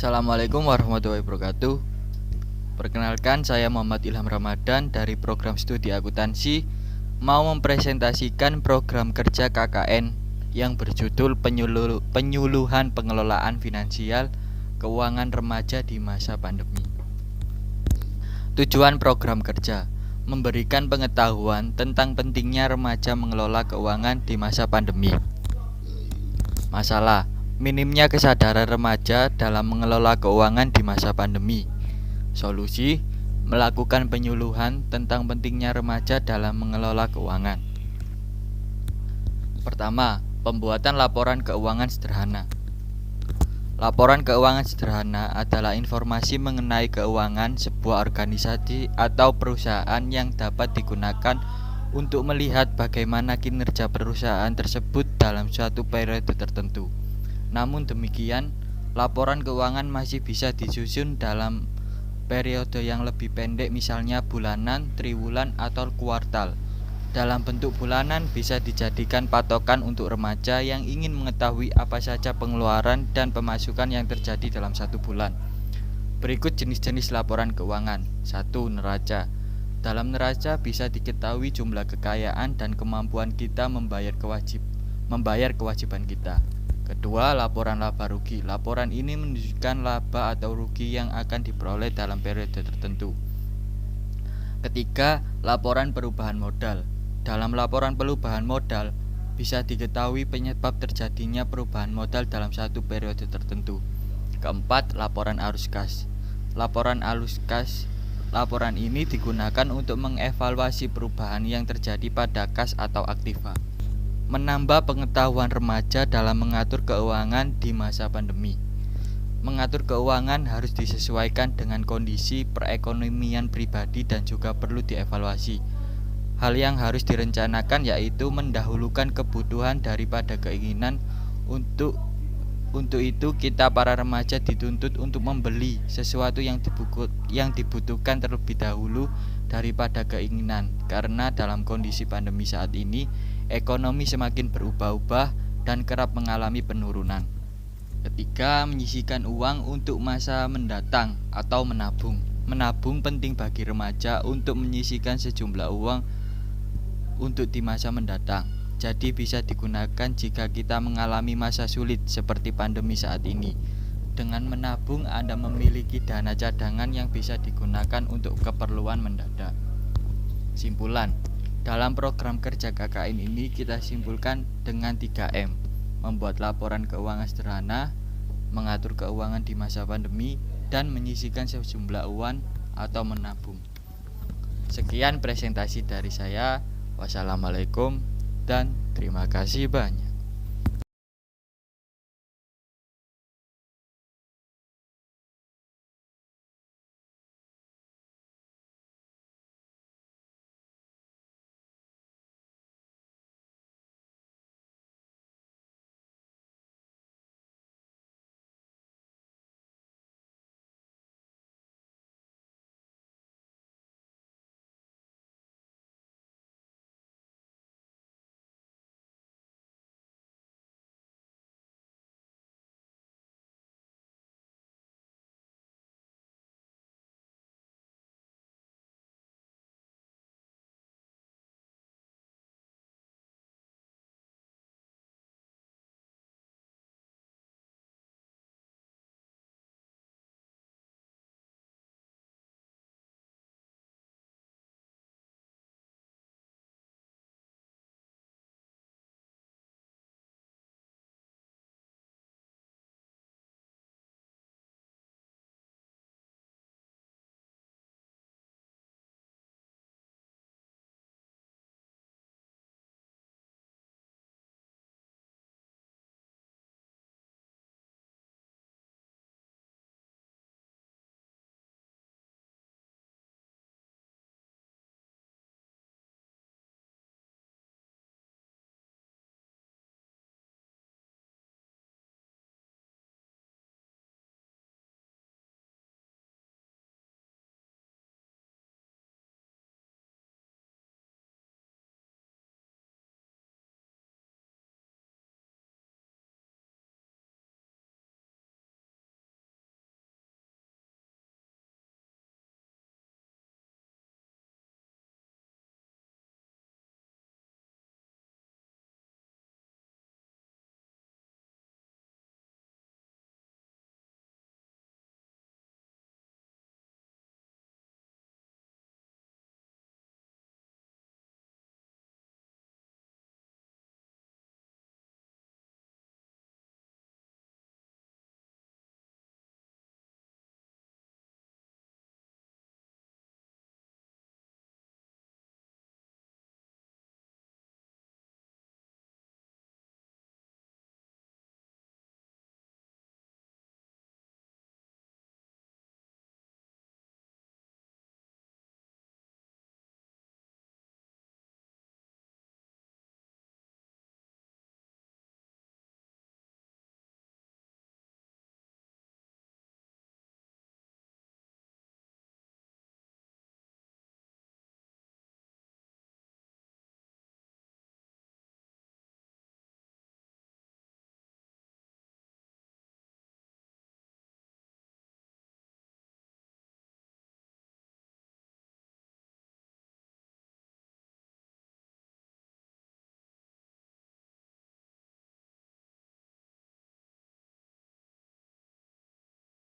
Assalamualaikum warahmatullahi wabarakatuh. Perkenalkan, saya Muhammad Ilham Ramadan dari program studi akuntansi, mau mempresentasikan program kerja KKN yang berjudul penyuluhan pengelolaan finansial keuangan remaja di masa pandemi. Tujuan program kerja: memberikan pengetahuan tentang pentingnya remaja mengelola keuangan di masa pandemi. Masalah: minimnya kesadaran remaja dalam mengelola keuangan di masa pandemi. Solusi: melakukan penyuluhan tentang pentingnya remaja dalam mengelola keuangan. Pertama, pembuatan laporan keuangan sederhana. Laporan keuangan sederhana adalah informasi mengenai keuangan sebuah organisasi atau perusahaan yang dapat digunakan untuk melihat bagaimana kinerja perusahaan tersebut dalam suatu periode tertentu. Namun demikian, laporan keuangan masih bisa disusun dalam periode yang lebih pendek, misalnya bulanan, triwulan, atau kuartal. Dalam bentuk bulanan bisa dijadikan patokan untuk remaja yang ingin mengetahui apa saja pengeluaran dan pemasukan yang terjadi dalam satu bulan. Berikut jenis-jenis laporan keuangan. 1. Neraca. Dalam neraca bisa diketahui jumlah kekayaan dan kemampuan kita membayar kewajiban kita. Kedua, laporan laba rugi. Laporan ini menunjukkan laba atau rugi yang akan diperoleh dalam periode tertentu. Ketiga, laporan perubahan modal. Dalam laporan perubahan modal bisa diketahui penyebab terjadinya perubahan modal dalam satu periode tertentu. Keempat, laporan arus kas. Laporan ini digunakan untuk mengevaluasi perubahan yang terjadi pada kas atau aktiva. Menambah pengetahuan remaja dalam mengatur keuangan di masa pandemi. Mengatur keuangan harus disesuaikan dengan kondisi perekonomian pribadi dan juga perlu dievaluasi. Hal yang harus direncanakan yaitu mendahulukan kebutuhan daripada keinginan. Untuk itu kita para remaja dituntut untuk membeli sesuatu yang dibutuhkan terlebih dahulu daripada keinginan, karena dalam kondisi pandemi saat ini ekonomi semakin berubah-ubah dan kerap mengalami penurunan. Ketiga, menyisihkan uang untuk masa mendatang atau menabung. Menabung penting bagi remaja untuk menyisihkan sejumlah uang untuk di masa mendatang. Jadi bisa digunakan jika kita mengalami masa sulit seperti pandemi saat ini. Dengan menabung, Anda memiliki dana cadangan yang bisa digunakan untuk keperluan mendadak. Simpulan: dalam program kerja KKN ini kita simpulkan dengan 3M: membuat laporan keuangan sederhana, mengatur keuangan di masa pandemi, dan menyisihkan sejumlah uang atau menabung. Sekian presentasi dari saya. Wassalamualaikum dan terima kasih banyak.